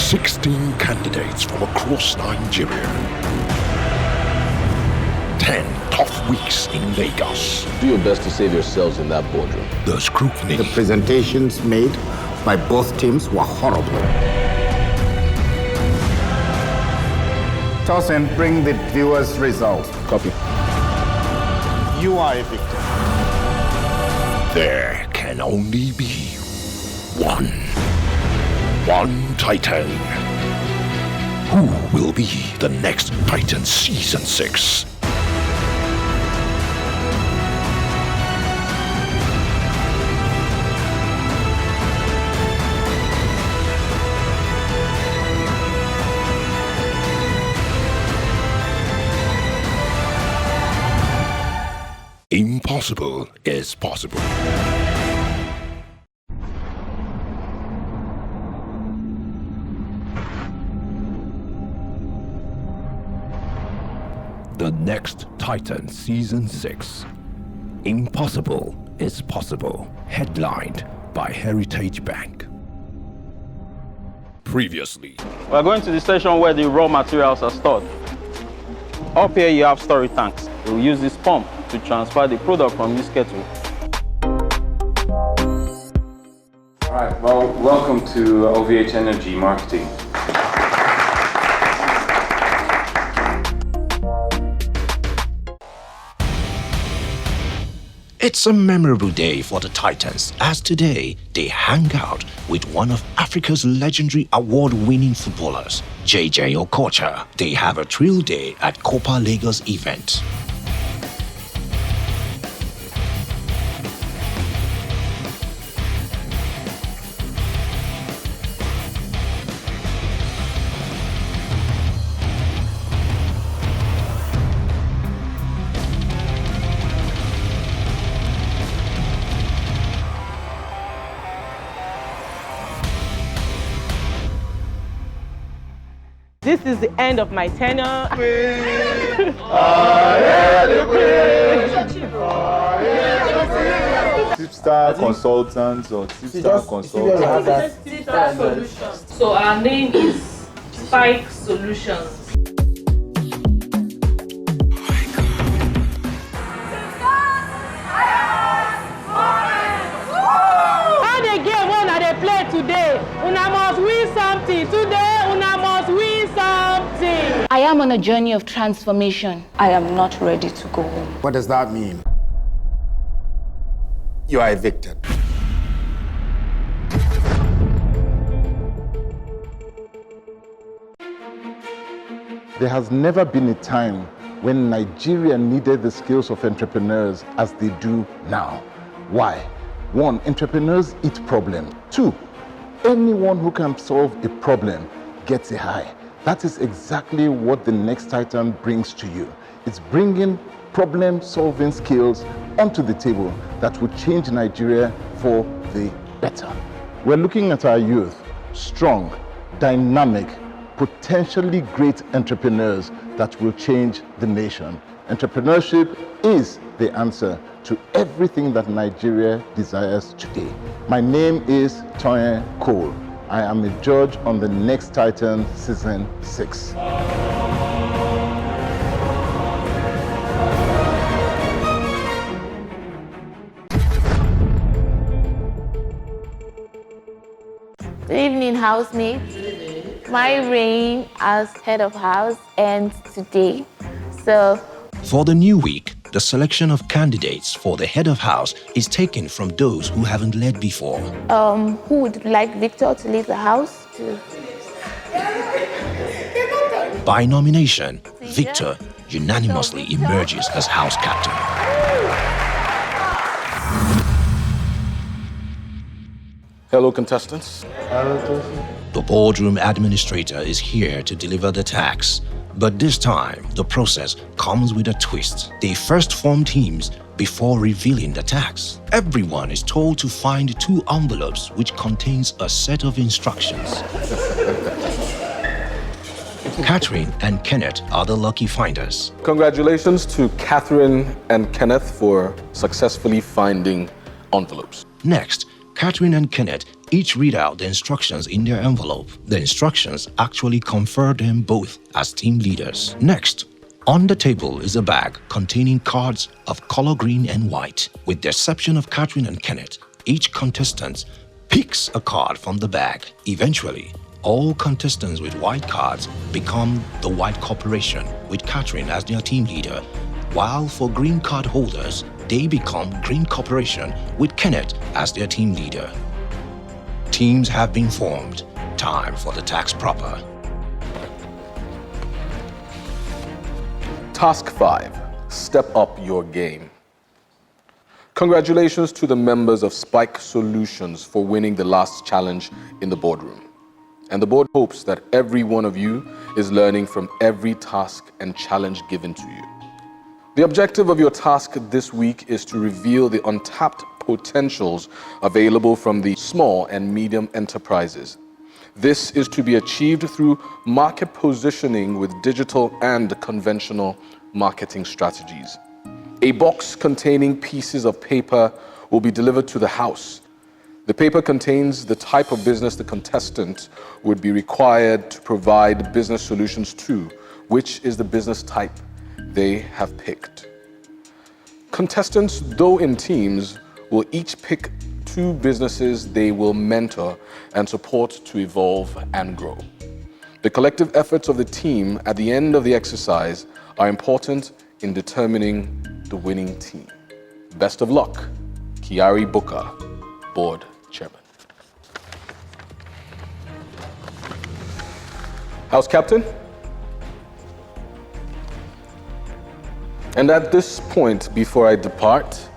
16 candidates from across Nigeria. 10 tough weeks in Lagos. Do your best to save yourselves in that boardroom. The scrutiny. The presentations made by both teams were horrible. Tosin, bring the viewers' results. Copy. You are a victor. There can only be one Titan. Who will be the next Titan Season 6? Impossible is possible. The next Titan Season 6. Impossible is possible. Headlined by Heritage Bank. Previously. We're going to the station where the raw materials are stored. Up here you have storage tanks. We'll use this pump to transfer the product from this kettle. All right, well, welcome to OVH Energy Marketing. It's a memorable day for the Titans, as today they hang out with one of Africa's legendary award-winning footballers, JJ Okocha. They have a thrill day at Copa Lagos event. This is the end of my tenure. Tipstar Consultants or Tipstar Consultants. So our name is Spike Solutions. How the game una dey play today? Una must win something. Today una must win something. I am on a journey of transformation. I am not ready to go home. What does that mean? You are evicted. There has never been a time when Nigeria needed the skills of entrepreneurs as they do now. Why? 1, entrepreneurs eat problem. 2, anyone who can solve a problem gets a high. That is exactly what the next Titan brings to you. It's bringing problem-solving skills onto the table that will change Nigeria for the better. We're looking at our youth, strong, dynamic, potentially great entrepreneurs that will change the nation. Entrepreneurship is the answer to everything that Nigeria desires today. My name is Toyin Cole. I am a judge on the next Titan Season 6. Good evening, housemates. My reign as head of house ends today. For the new week, the selection of candidates for the head of house is taken from those who haven't led before. Who would like Victor to lead the house? By nomination, Victor unanimously emerges as house captain. Hello, contestants. The boardroom administrator is here to deliver the tax. But this time, the process comes with a twist. They first form teams before revealing the tax. Everyone is told to find 2 envelopes which contains a set of instructions. Catherine and Kenneth are the lucky finders. Congratulations to Catherine and Kenneth for successfully finding envelopes. Next, Catherine and Kenneth each read out the instructions in their envelope. The instructions actually confer them both as team leaders. Next, on the table is a bag containing cards of color green and white. With the exception of Catherine and Kenneth, each contestant picks a card from the bag. Eventually, all contestants with white cards become the White Corporation, with Catherine as their team leader, while for green card holders, they become Green Corporation, with Kenneth as their team leader. Teams have been formed. Time for the tax proper. Task 5, step up your game. Congratulations to the members of Spike Solutions for winning the last challenge in the boardroom. And the board hopes that every one of you is learning from every task and challenge given to you. The objective of your task this week is to reveal the untapped potentials available from the small and medium enterprises. This is to be achieved through market positioning with digital and conventional marketing strategies. A box containing pieces of paper will be delivered to the house. The paper contains the type of business the contestant would be required to provide business solutions to, which is the business type they have picked. Contestants, though in teams, will each pick 2 businesses they will mentor and support to evolve and grow. The collective efforts of the team at the end of the exercise are important in determining the winning team. Best of luck, Kiari Booker, Board Chairman. House Captain? And at this point, before I depart,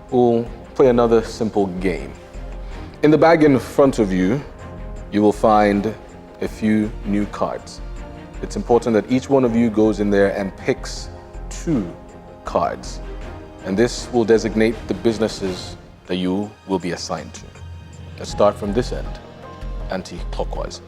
we'll play another simple game. In the bag in front of you, you will find a few new cards. It's important that each one of you goes in there and picks 2 cards. And this will designate the businesses that you will be assigned to. Let's start from this end, anti-clockwise.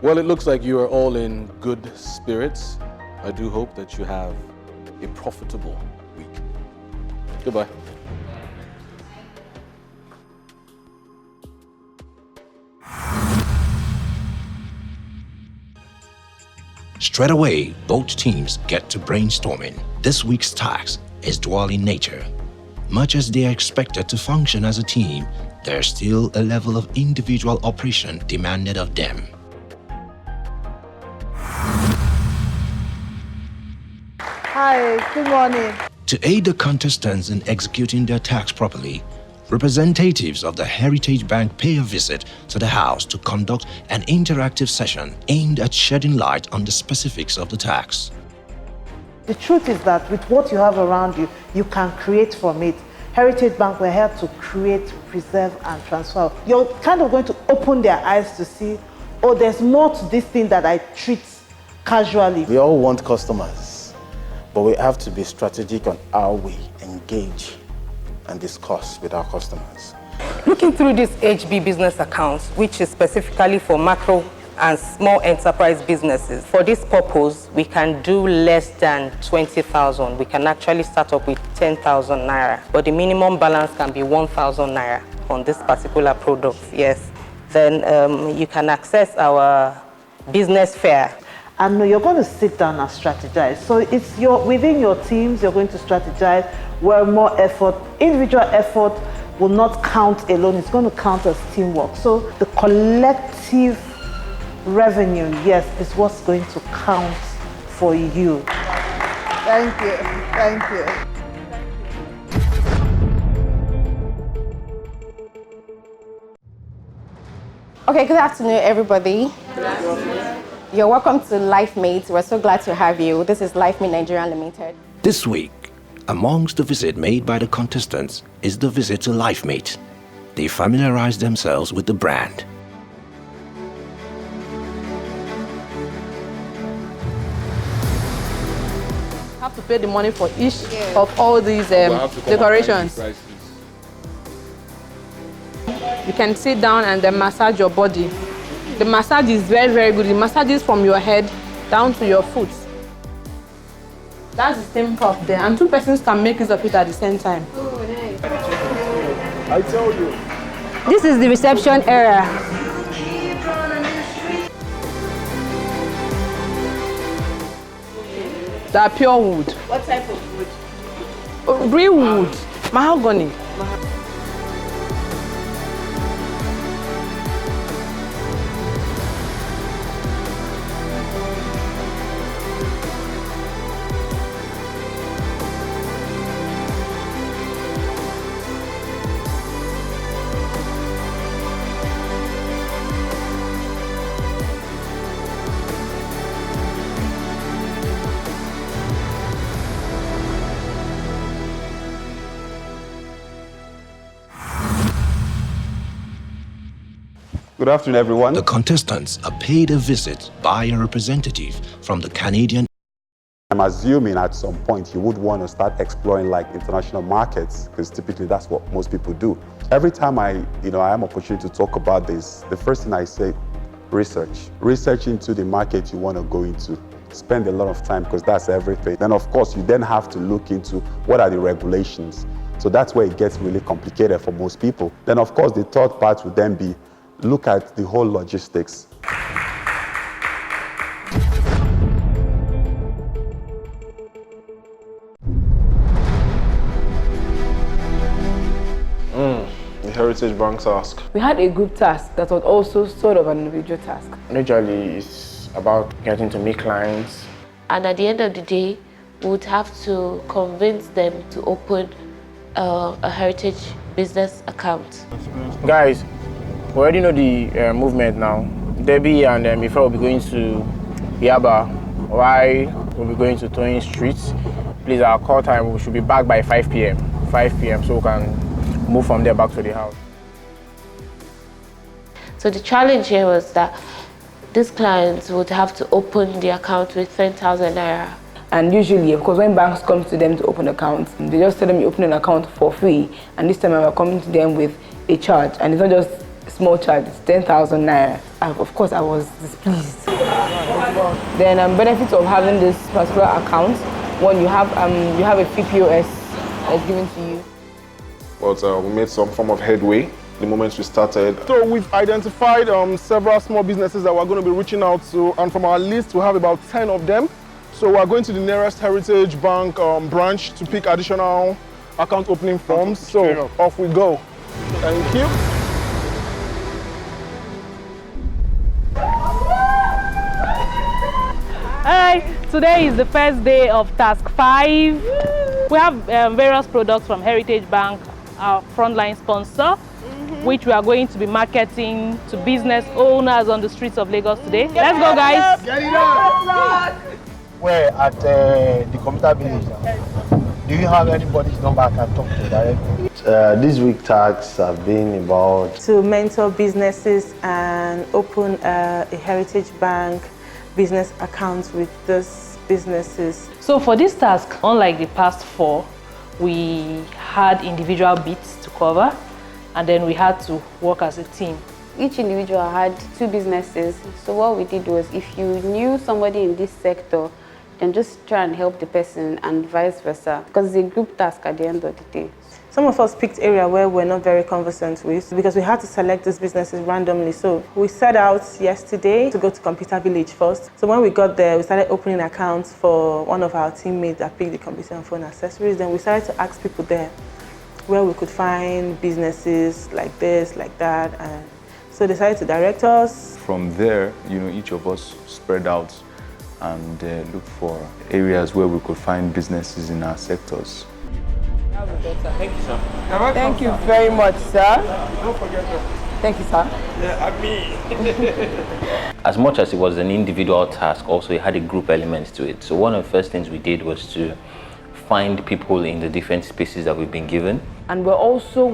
Well, it looks like you are all in good spirits. I do hope that you have a profitable week. Goodbye. Straight away, both teams get to brainstorming. This week's task is dual in nature. Much as they are expected to function as a team, there's still a level of individual operation demanded of them. Hi, good morning. To aid the contestants in executing their tasks properly, representatives of the Heritage Bank pay a visit to the house to conduct an interactive session aimed at shedding light on the specifics of the task. The truth is that with what you have around you, you can create from it. Heritage Bank, we're here to create, preserve, and transfer. You're kind of going to open their eyes to see, oh, there's more to this thing that I treat casually. We all want customers, but we have to be strategic on how we engage and discuss with our customers. Looking through this HB business accounts, which is specifically for macro and small enterprise businesses, for this purpose, we can do less than 20,000. We can actually start up with 10,000 naira, but the minimum balance can be 1,000 naira on this particular product, yes. Then you can access our business fair. And you're going to sit down and strategize. So it's within your teams, you're going to strategize where more effort, individual effort will not count alone. It's going to count as teamwork. So the collective revenue, yes, is what's going to count for you. Thank you. Thank you. Okay, good afternoon, everybody. Good afternoon. You're welcome to LifeMate. We're so glad to have you. This is LifeMate Nigeria Limited. This week, amongst the visit made by the contestants is the visit to LifeMate. They familiarize themselves with the brand. Have to pay the money for each of all these decorations. You can sit down and then massage your body The massage is very, very good. It massages from your head down to your foot. That's the same cup there, and 2 persons can make use of it at the same time. Oh, nice. I told you. This is the reception area. They are pure wood. What type of wood? Real wood. Mahogany. Good afternoon, everyone. The contestants are paid a visit by a representative from the Canadian. I'm assuming at some point you would want to start exploring like international markets, because typically that's what most people do. Every time I am opportunity to talk about this, the first thing I say, research. Research into the market you want to go into. Spend a lot of time, because that's everything. Then of course you then have to look into what are the regulations. So that's where it gets really complicated for most people. Then of course the third part would then be look at the whole logistics. The Heritage Bank task. We had a group task that was also sort of an individual task. Majorly, it's about getting to meet clients. And at the end of the day, we would have to convince them to open a heritage business account. Guys, we already know the movement now. Debbie and Ifra will be going to Yaba. Why we'll be going to Towing Street. Please, our call time, we should be back by 5 p.m. 5 p.m. so we can move from there back to the house. So the challenge here was that these clients would have to open the account with 10,000 naira. And usually, of course, when banks come to them to open accounts, they just tell them you open an account for free. And this time we're coming to them with a charge. And it's not just a small charge, it's 10,000 naira. Of course, I was displeased. Then benefits of having this particular account, when you have a free POS that's given to you. But we made some form of headway the moment we started. So we've identified several small businesses that we're going to be reaching out to, and from our list we have about 10 of them. So we're going to the nearest Heritage Bank branch to pick additional account opening forms. So off we go. Thank you. Hi, today is the first day of task 5. We have various products from Heritage Bank, our frontline sponsor, which we are going to be marketing to business owners on the streets of Lagos today. Let's go, guys. Get it up. We're at the computer village now. Do you have anybody's number I can talk to directly? This week tasks have been about to mentor businesses and open a Heritage Bank business account with those businesses. So for this task, unlike the past 4, we had individual bits to cover, and then we had to work as a team. Each individual had 2 businesses. So what we did was, if you knew somebody in this sector, then just try and help the person, and vice versa, because it's a group task at the end of the day. Some of us picked area where we're not very conversant with, because we had to select these businesses randomly. So we set out yesterday to go to Computer Village first. So when we got there, we started opening accounts for one of our teammates that picked the computer and phone accessories. Then we started to ask people there where we could find businesses like this, like that. And so they decided to direct us. From there, each of us spread out and looked for areas where we could find businesses in our sectors. Thank you, sir. Thank you very much, sir. Don't forget that. Thank you, sir. Yeah, As much as it was an individual task, also it had a group element to it. So one of the first things we did was to find people in the different spaces that we've been given. And we also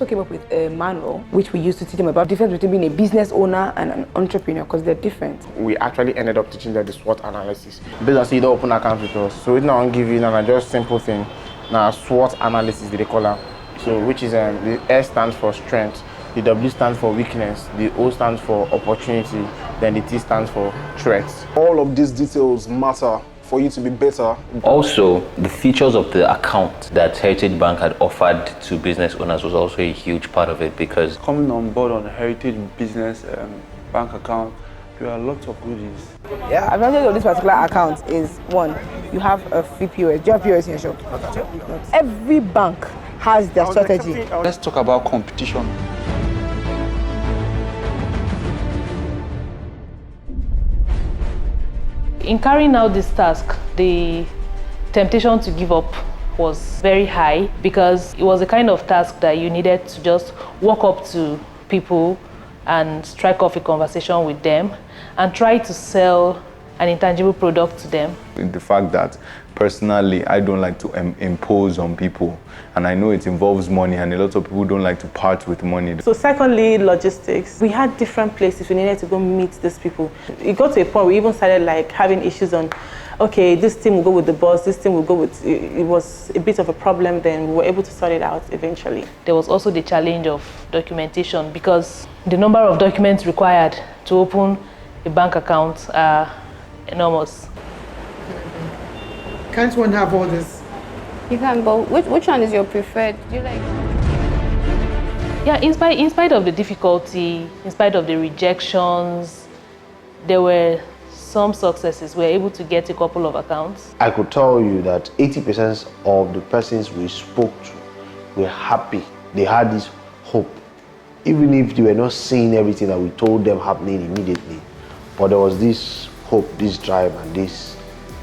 came up with a manual which we used to teach them about the difference between being a business owner and an entrepreneur, because they're different. We actually ended up teaching them the SWOT analysis. Basically, they open account with us. So it's not give you just simple thing. Now SWOT analysis they call it. So which is the S stands for strength, The W stands for weakness, the O stands for opportunity, then the T stands for threats. All of these details matter for you to be better. Also, the features of the account that Heritage Bank had offered to business owners was also a huge part of it, because coming on board on a Heritage Business bank account, there are lots of goodies. Yeah, advantage of this particular account is, one, you have a free POS. Do you have POS in your shop? Every bank has their strategy. Let's talk about competition. In carrying out this task, the temptation to give up was very high, because it was a kind of task that you needed to just walk up to people and strike off a conversation with them and try to sell an intangible product to them. The fact that personally I don't like to impose on people, and I know it involves money, and a lot of people don't like to part with money. So secondly, logistics. We had different places we needed to go meet these people. It got to a point we even started like having issues on, okay, this team will go with the boss, this team will go with, it was a bit of a problem. Then we were able to sort it out eventually. There was also the challenge of documentation, because the number of documents required to open a bank account are enormous. Can't one have all this? You can, but which one is your preferred? Do you like? Yeah, in spite of the difficulty, in spite of the rejections, there were some successes. We were able to get a couple of accounts. I could tell you that 80% of the persons we spoke to were happy. They had this hope. Even if they were not seeing everything that we told them happening immediately. But there was this hope, this drive, and this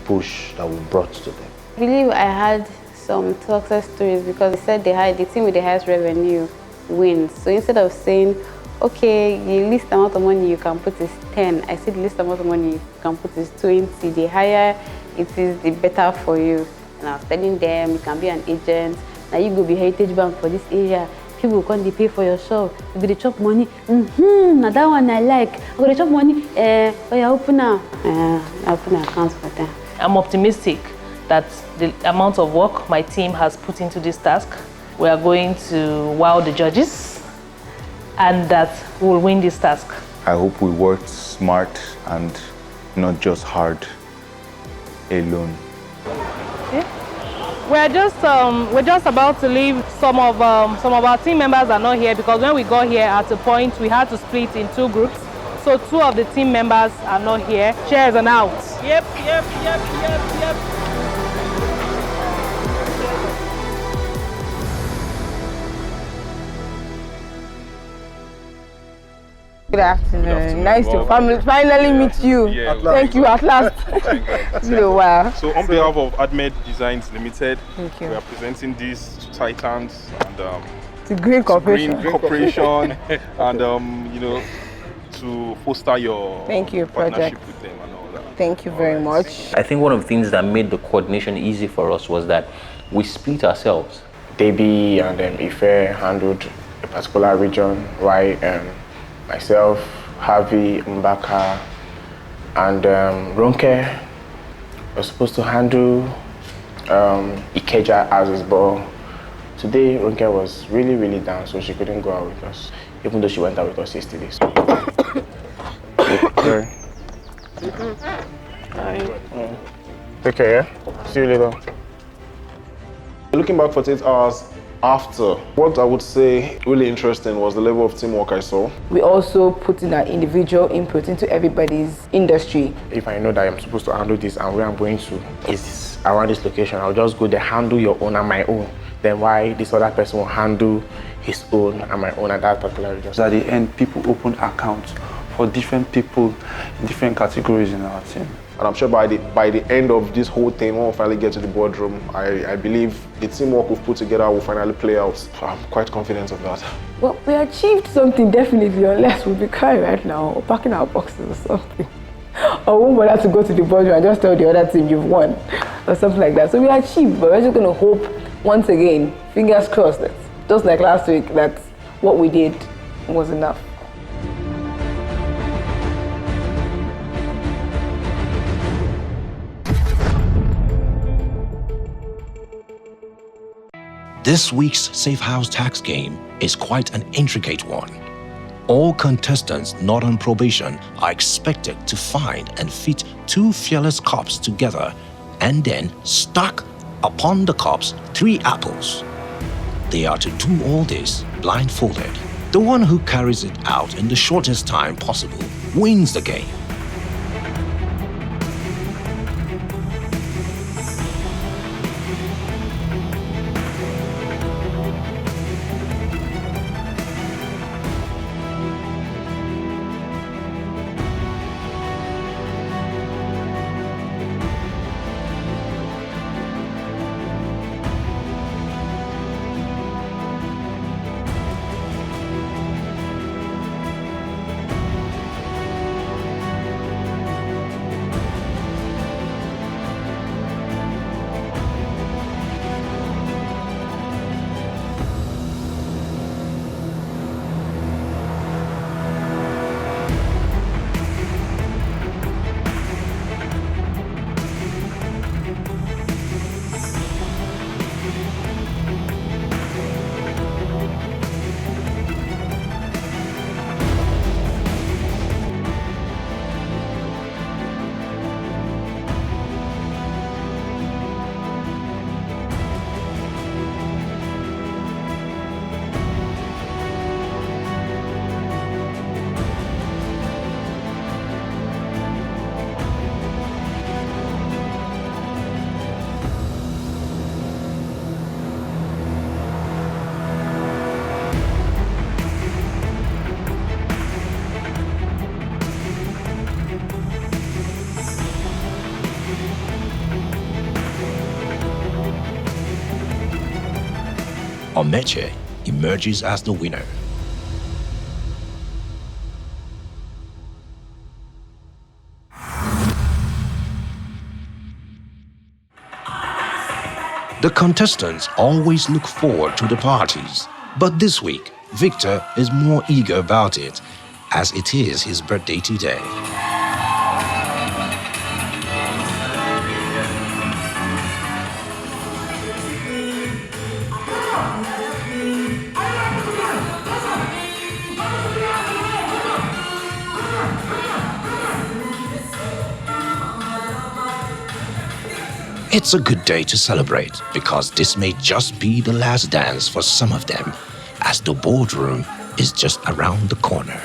push that we brought to them. I believe I had some success stories, because they said they had the team with the highest revenue wins. So instead of saying, okay, the least amount of money you can put is 10, I said the least amount of money you can put is 20. The higher it is, the better for you. And I was telling them, you can be an agent. Now you go be Heritage Bank for this area. People come they pay for your shop. You go to chop money. Now that one I like. I go to chop money. Oh yeah, open now. Open accounts for them. I'm optimistic that the amount of work my team has put into this task, we are going to wow the judges, and that we'll win this task. I hope we worked smart and not just hard alone. We're just about to leave. Some of our team members are not here, because when we got here at a point we had to split in 2 groups. So 2 of the team members are not here. Cheers and out. Yep. Good afternoon. Nice to finally meet you. Yeah, Thank you, at last. It's been a while. So on behalf of Admed Designs Limited, Thank you. we are presenting this to Titans and It's a green corporation. and you know, to foster your partnership project with them and all that. Thank you very much. I think one of the things that made the coordination easy for us was that we split ourselves. Debbie and Ife handled a particular region, while myself, Harvey, Mbaka, and Ronke were supposed to handle Ikeja as but today Ronke was really down, so she couldn't go out with us, even though she went out with us yesterday. So. Take care, yeah? See you later. Looking back 48 hours after, what I would say really interesting was the level of teamwork I saw. We also put in our individual input into everybody's industry. If I know that I'm supposed to handle this and where I'm going to is around this location, I'll just go there, handle your own and my own. Then why this other person will handle his own and my own at that particular region. So at the end, people open accounts for different people in different categories in our team. And I'm sure by the end of this whole thing, when we finally get to the boardroom, I believe the teamwork we've put together will finally play out. So I'm quite confident of that. Well, we achieved something definitely, unless we'll be crying right now or packing our boxes or something. Or won't bother to go to the boardroom and just tell the other team you've won or something like that. So we achieved, but we're just going to hope once again, fingers crossed, that just like last week, that what we did was enough. This week's Safe House tax game is quite an intricate one. All contestants not on probation are expected to find and fit 2 fearless cups together and then stack upon the cups 3 apples. They are to do all this blindfolded. The one who carries it out in the shortest time possible wins the game. Omeche emerges as the winner. The contestants always look forward to the parties, but this week, Victor is more eager about it, as it is his birthday today. It's a good day to celebrate because this may just be the last dance for some of them, as the boardroom is just around the corner.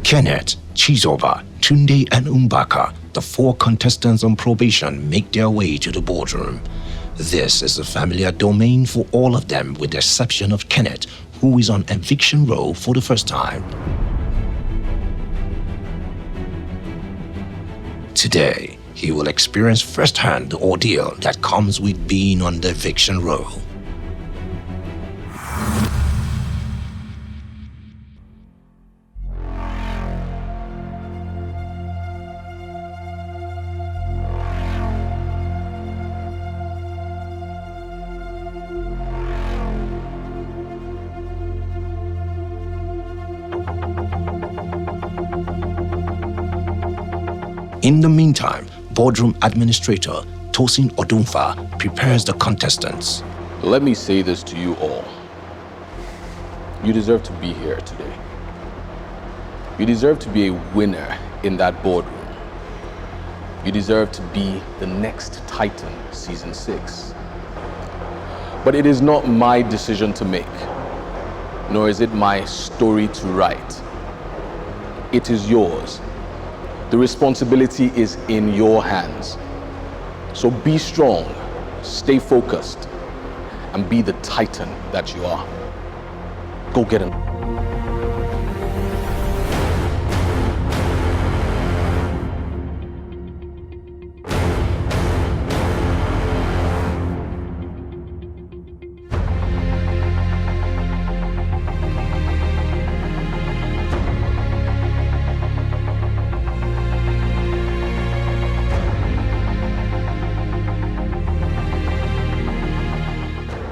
Kenneth, Chizoba, Tunde and Umbaka, the 4 contestants on probation, make their way to the boardroom. This is a familiar domain for all of them with the exception of Kenneth, who is on eviction roll for the first time. Today, he will experience firsthand the ordeal that comes with being on the eviction roll. In the meantime, boardroom administrator Tosin Odunfa prepares the contestants. Let me say this to you all. You deserve to be here today. You deserve to be a winner in that boardroom. You deserve to be the next Titan Season 6. But it is not my decision to make, nor is it my story to write. It is yours. The responsibility is in your hands. So be strong, stay focused, and be the Titan that you are. Go get him.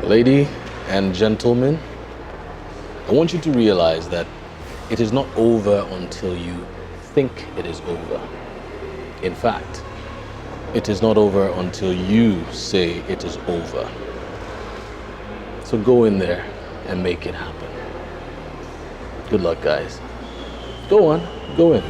Lady and gentlemen, I want you to realize that it is not over until you think it is over. In fact, It is not over until you say it is over. So go in there and make it happen. Good luck, guys. Go on, go in.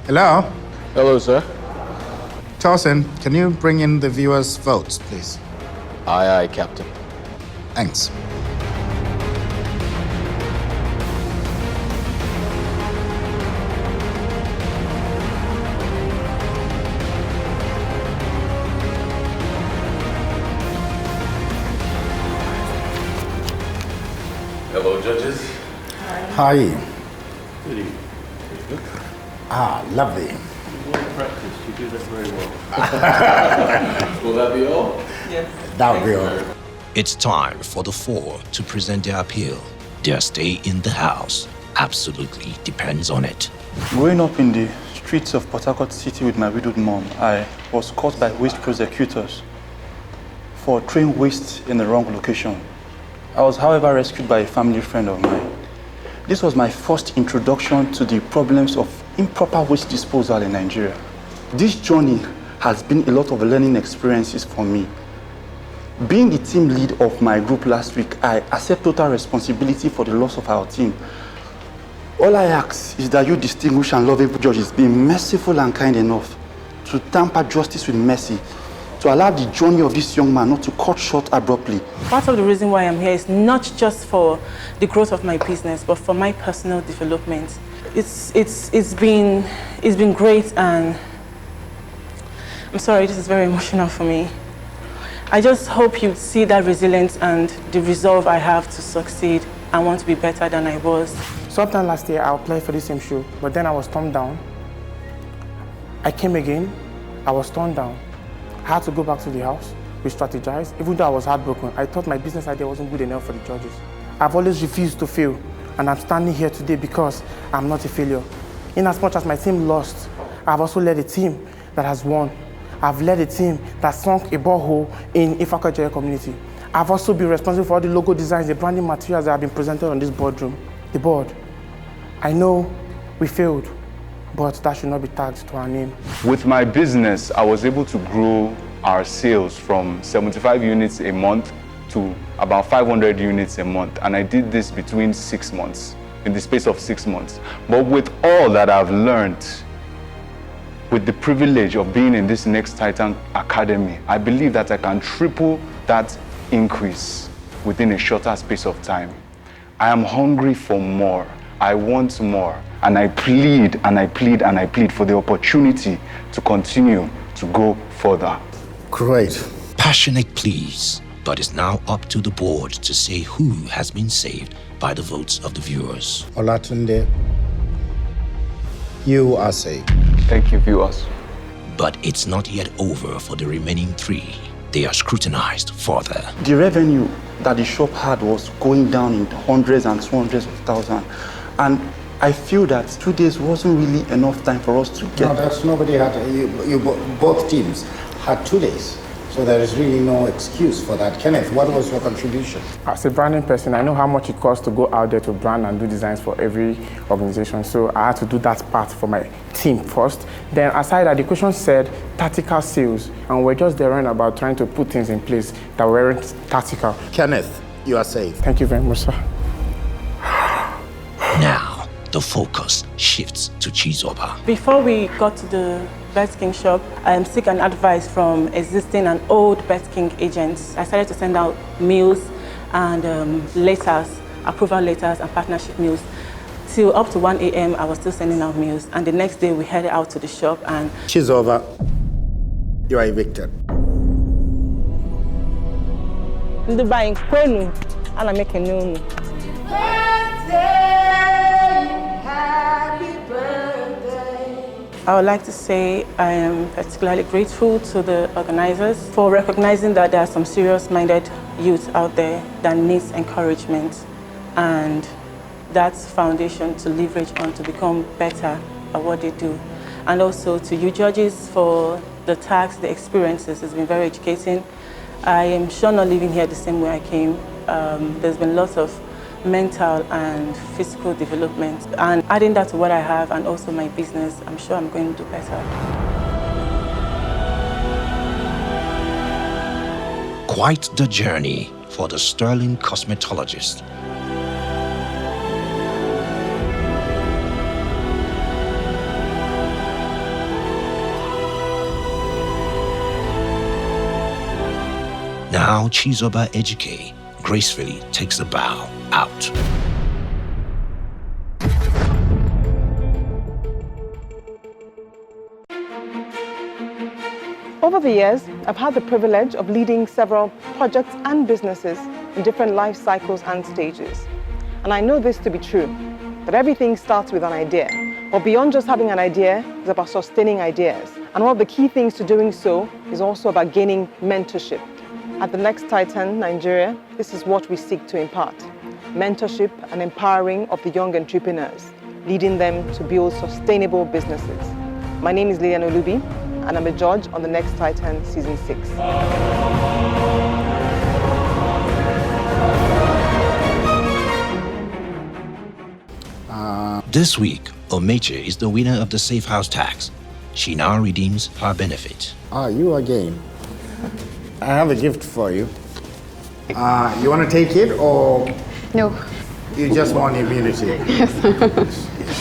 Hello? Hello, sir. Torsen, can you bring in the viewers' votes, please? Aye, aye, Captain. Thanks. Hello, judges. How are you? Good evening. Ah, lovely. Well practiced. You do that very well. Will that be all? Yes. That'll be all. It's time for the four to present their appeal. Their stay in the house absolutely depends on it. Growing up in the streets of Port Harcourt City with my widowed mom, I was caught by waste prosecutors for throwing waste in the wrong location. I was, however, rescued by a family friend of mine. This was my first introduction to the problems of improper waste disposal in Nigeria. This journey has been a lot of learning experiences for me. Being the team lead of my group last week, I accept total responsibility for the loss of our team. All I ask is that you distinguished and lovable judges be merciful and kind enough to temper justice with mercy, to allow the journey of this young man not to cut short abruptly. Part of the reason why I'm here is not just for the growth of my business, but for my personal development. It's been great, and I'm sorry, this is very emotional for me. I just hope you see that resilience and the resolve I have to succeed. I want to be better than I was. Sometime last year, I applied for the same show, but then I was turned down. I came again, I was turned down. I had to go back to the house, we strategized. Even though I was heartbroken, I thought my business idea wasn't good enough for the judges. I've always refused to fail, and I'm standing here today because I'm not a failure. In as much as my team lost, I've also led a team that has won. I've led a team that sunk a borehole in Ifakwa community. I've also been responsible for all the logo designs, the branding materials that have been presented on this boardroom. The board. I know we failed, but that should not be tagged to our name. With my business, I was able to grow our sales from 75 units a month to about 500 units a month. And I did this between 6 months, in the space of 6 months. But with all that I've learned, with the privilege of being in this Next Titan Academy, I believe that I can triple that increase within a shorter space of time. I am hungry for more. I want more. And I plead and I plead and I plead for the opportunity to continue to go further. Great. Passionate pleas, but it's now up to the board to say who has been saved by the votes of the viewers. Olatunde, you are saved. Thank you, viewers. But it's not yet over for the remaining three. They are scrutinized further. The revenue that the shop had was going down in hundreds and hundreds of thousands. And I feel that 2 days wasn't really enough time for us to get... No, that's nobody had, both teams had 2 days. So there is really no excuse for that. Kenneth, what was your contribution? As a branding person, I know how much it costs to go out there to brand and do designs for every organization. So I had to do that part for my team first. Then aside that, the question said tactical sales. And we're just there running about trying to put things in place that weren't tactical. Kenneth, you are safe. Thank you very much, sir. Now, the focus shifts to Chizoba. Before we got to the Bet King shop, I seek an advice from existing and old Bet King agents. I started to send out mails and letters, approval letters and partnership mails. Till up to 1 a.m. I was still sending out mails, and the next day we headed out to the shop and... Chizoba, you are evicted. I would like to say I am particularly grateful to the organizers for recognizing that there are some serious-minded youth out there that needs encouragement, and that's foundation to leverage on to become better at what they do. And also to you judges for the tax, the experiences. It's been very educating. I am sure not living here the same way I came. There's been lots of mental and physical development. And adding that to what I have and also my business, I'm sure I'm going to do better. Quite the journey for the sterling cosmetologist. Now Chizoba Ejike gracefully takes a bow out. Over the years, I've had the privilege of leading several projects and businesses in different life cycles and stages. And I know this to be true, that everything starts with an idea. But beyond just having an idea, it's about sustaining ideas. And one of the key things to doing so is also about gaining mentorship. At the Next Titan Nigeria, this is what we seek to impart: mentorship and empowering of the young entrepreneurs, leading them to build sustainable businesses. My name is Lilian Olubi, and I'm a judge on the Next Titan Season 6. This week, Omeche is the winner of the Safe House tax. She now redeems her benefit. You again. I have a gift for you. You want to take it or? No. You just want immunity? Yes.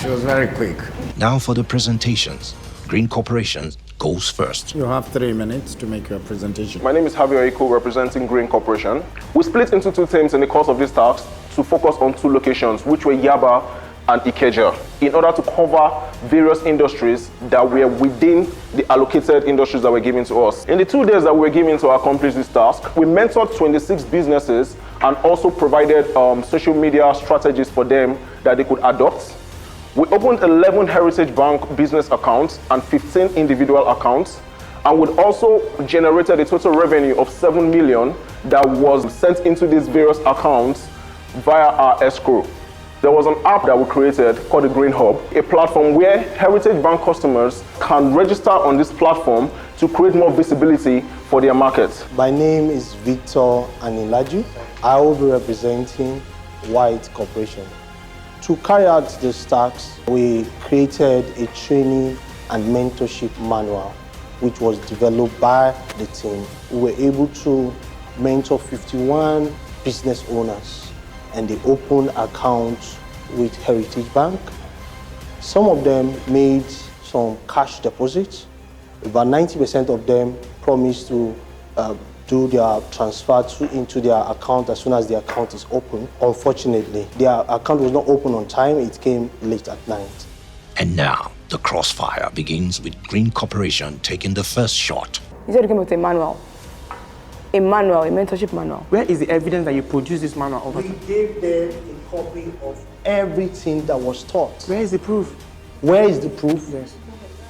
She was very quick. Now for the presentations. Green Corporation goes first. You have 3 minutes to make your presentation. My name is Javier Iko, representing Green Corporation. We split into 2 teams in the course of this task to focus on 2 locations, which were Yaba and Ikeja, in order to cover various industries that were within the allocated industries that were given to us. In the 2 days that we were given to accomplish this task, we mentored 26 businesses and also provided social media strategies for them that they could adopt. We opened 11 Heritage Bank business accounts and 15 individual accounts, and we also generated a total revenue of 7 million that was sent into these various accounts via our escrow. There was an app that we created called the Green Hub, a platform where Heritage Bank customers can register on this platform to create more visibility for their market. My name is Victor Anilaju. I will be representing White Corporation. To carry out this task, we created a training and mentorship manual, which was developed by the team. We were able to mentor 51 business owners, and they opened accounts with Heritage Bank. Some of them made some cash deposits. About 90% of them promised to do their transfer into their account as soon as the account is open. Unfortunately, their account was not open on time. It came late at night. And now, the crossfire begins with Green Corporation taking the first shot. You said you came with a manual. A manual, a mentorship manual. Where is the evidence that you produced this manual over? We gave them a copy of everything that was taught. Where is the proof? Where is the proof? Yes.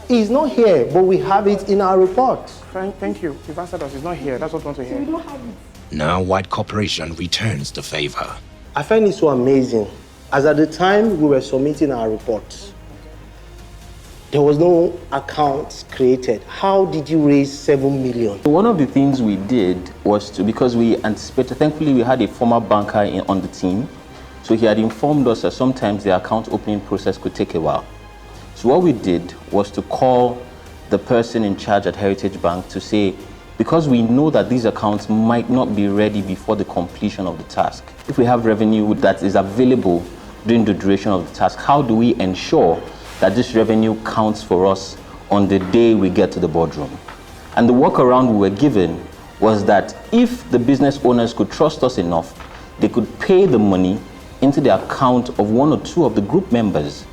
It's not here, but we have it in our report. Thank you. You've answered us. It's not here. That's what we want to hear. We don't have it. Now White Corporation returns the favor. I find it so amazing. As at the time we were submitting our reports, there was no account created. How did you raise 7 million? One of the things we did was to, because we anticipated, thankfully we had a former banker on the team, so he had informed us that sometimes the account opening process could take a while. So what we did was to call the person in charge at Heritage Bank to say, because we know that these accounts might not be ready before the completion of the task, if we have revenue that is available during the duration of the task, how do we ensure that this revenue counts for us on the day we get to the boardroom? And the workaround we were given was that if the business owners could trust us enough, they could pay the money into the account of 1 or 2 of the group members,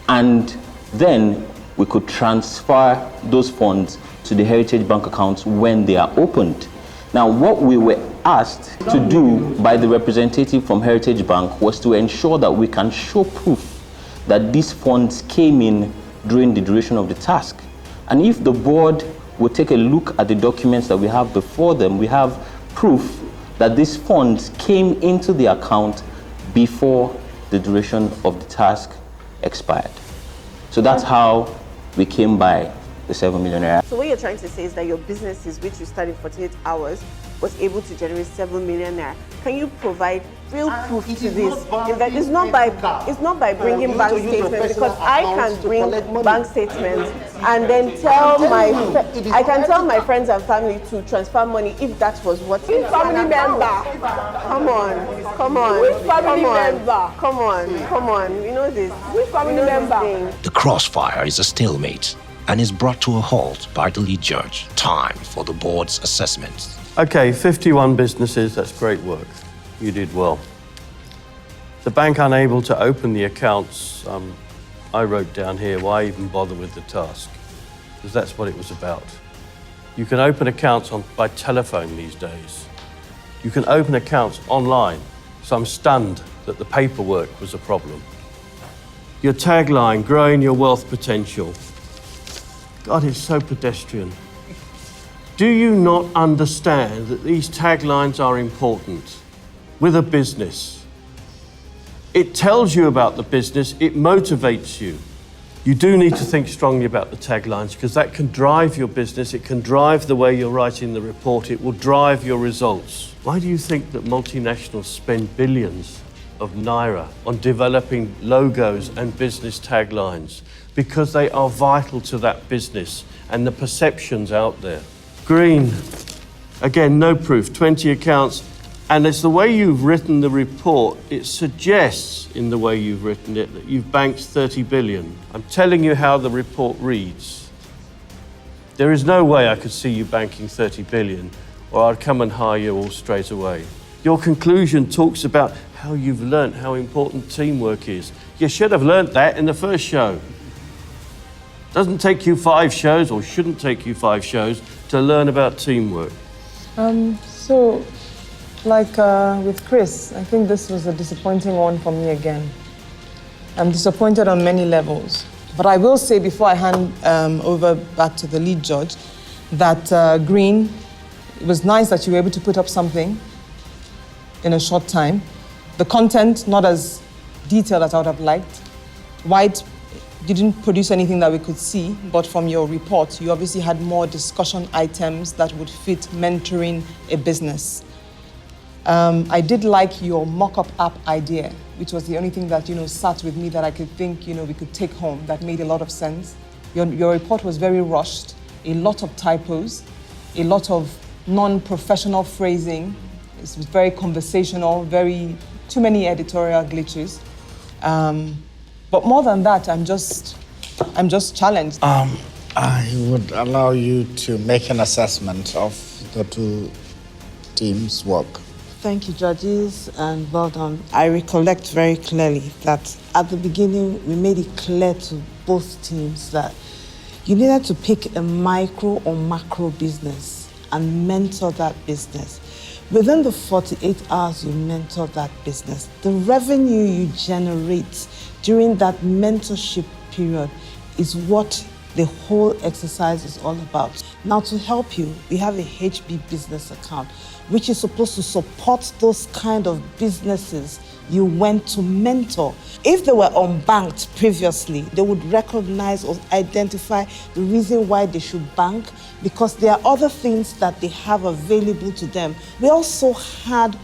and then we could transfer those funds to the Heritage Bank accounts when they are opened. Now, what we were asked to do by the representative from Heritage Bank was to ensure that we can show proof that these funds came in during the duration of the task. And if the board will take a look at the documents that we have before them, we have proof that these funds came into the account before the duration of the task expired. So that's how we came by the 7 million naira. So what you're trying to say is that your businesses, which you started in 48 hours, was able to generate 7 million naira. Can you provide real proof to this? It's not by bringing bank statements, because I can bring bank statements and then I can tell my friends and family to transfer money if that was what. Which family member? Come on. Which family member? Come on. You know this. Which family member? The crossfire is a stalemate and is brought to a halt by the lead judge. Time for the board's assessment. Okay, 51 businesses, that's great work. You did well. The bank unable to open the accounts, I wrote down here, why even bother with the task? Because that's what it was about. You can open accounts by telephone these days. You can open accounts online, so I'm stunned that the paperwork was a problem. Your tagline, growing your wealth potential. God, it's so pedestrian. Do you not understand that these taglines are important with a business? It tells you about the business, it motivates you. You do need to think strongly about the taglines, because that can drive your business, it can drive the way you're writing the report, it will drive your results. Why do you think that multinationals spend billions of naira on developing logos and business taglines? Because they are vital to that business and the perceptions out there. Green, again, no proof, 20 accounts. And it's the way you've written the report, it suggests in the way you've written it that you've banked 30 billion. I'm telling you how the report reads. There is no way I could see you banking 30 billion, or I'd come and hire you all straight away. Your conclusion talks about how you've learnt how important teamwork is. You should have learnt that in the first show. Doesn't take you 5 shows, or shouldn't take you 5 shows, to learn about teamwork. So, like with Chris, I think this was a disappointing one for me again. I'm disappointed on many levels. But I will say, before I hand over back to the lead judge, that Green, it was nice that you were able to put up something in a short time. The content, not as detailed as I would have liked. White, you didn't produce anything that we could see, but from your report, you obviously had more discussion items that would fit mentoring a business. I did like your mock-up app idea, which was the only thing that, sat with me that I could think, we could take home, that made a lot of sense. Your report was very rushed, a lot of typos, a lot of non-professional phrasing. It was very conversational, too many editorial glitches. But more than that, I'm just challenged. I would allow you to make an assessment of the two teams' work. Thank you, judges, and well done. I recollect very clearly that at the beginning, we made it clear to both teams that you needed to pick a micro or macro business and mentor that business. Within the 48 hours you mentor that business, the revenue you generate during that mentorship period is what the whole exercise is all about. Now, to help you, we have a HB business account, which is supposed to support those kind of businesses you went to mentor. If they were unbanked previously, they would recognize or identify the reason why they should bank, because there are other things that they have available to them. We also had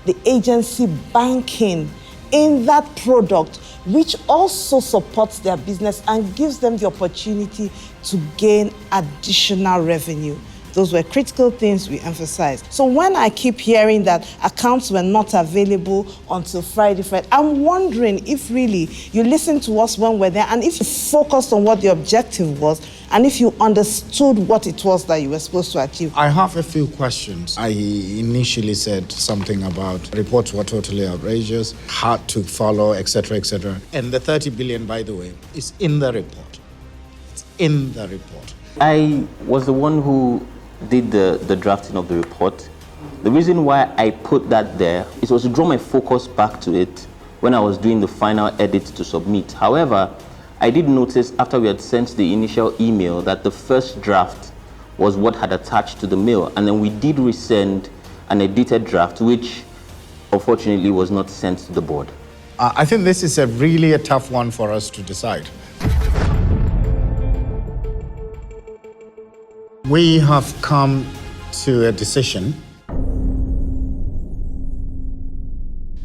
the agency banking in that product, which also supports their business and gives them the opportunity to gain additional revenue. Those were critical things we emphasized. So when I keep hearing that accounts were not available until Friday, I'm wondering if really you listened to us when we're there, and if you focused on what the objective was, and if you understood what it was that you were supposed to achieve. I have a few questions. I initially said something about reports were totally outrageous, hard to follow, etc., etc. And the 30 billion, by the way, is in the report. It's in the report. I was the one who did the drafting of the report. The reason why I put that there is was to draw my focus back to it when I was doing the final edit to submit. However, I did notice after we had sent the initial email that the first draft was what had attached to the mail, and then we did resend an edited draft, which unfortunately was not sent to the board. I think this is really a tough one for us to decide. We have come to a decision.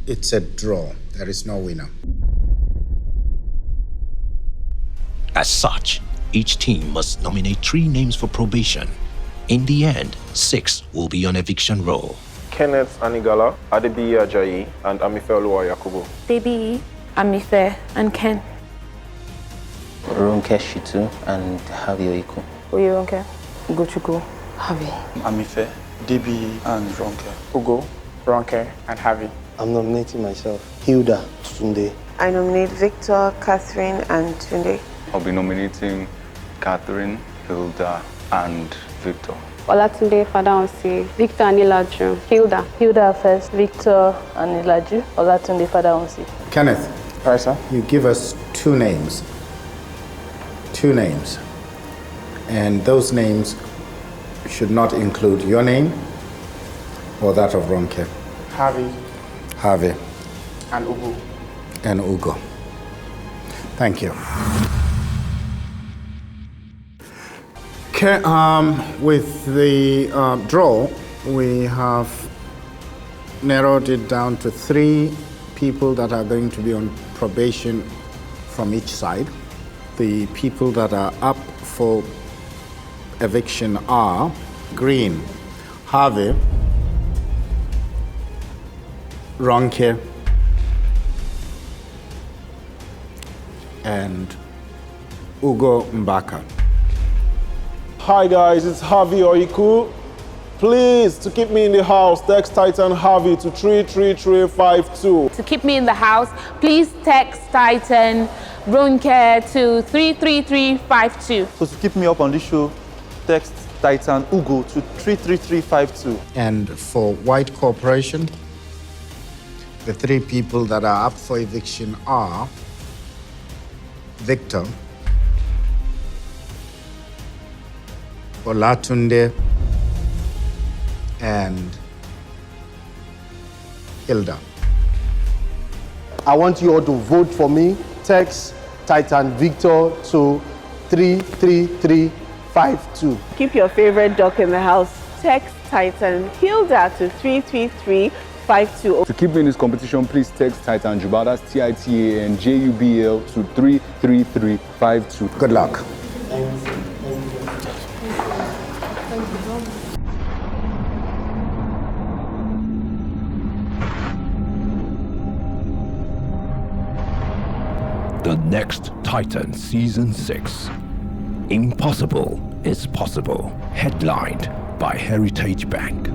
It's a draw. There is no winner. As such, each team must nominate 3 names for probation. In the end, 6 will be on eviction roll. Kenneth Anigala, Adebiyi Ajayi, and Amifeoluwa Yakubu. Debi, Amife, and Ken. Ronke Shitu and Javi Oiku. Ronke, Gochuku, Javi. Amife, Debi, and Ronke. Ugo, Ronke, and Javi. I'm nominating myself. Hilda Tunde. I nominate Victor, Catherine, and Tunde. I'll be nominating Catherine, Hilda, and Victor. Olatunde Fadaonsi, Victor and Ilaju, Hilda. Hilda first, Victor and Ilaju, Olatunde Fadaonsi. Kenneth, Right, sir. you give us 2 names. 2 names. And those names should not include your name or that of Ronke. Javi Harvey and Ugo. and Ugo. Thank you. Okay, with the draw, we have narrowed it down to 3 people that are going to be on probation from each side. The people that are up for eviction are Green, Harvey, Ronke, and Ugo Mbaka. Hi guys, it's Javi Oiku. Please, to keep me in the house, text Titan Javi to 33352. To keep me in the house, please text Titan Ronke to 33352. So to keep me up on this show, text Titan Ugo to 33352. And for White Corporation, the 3 people that are up for eviction are Victor, Olatunde, and Hilda. I want you all to vote for me. Text Titan Victor to 33352. Keep your favorite dog in the house. Text Titan Hilda to 33352. To keep me in this competition, please text Titan Jubal, that's TITANJUBL to 33352. Good luck. The next Titan Season 6. Impossible is Possible. Headlined by Heritage Bank.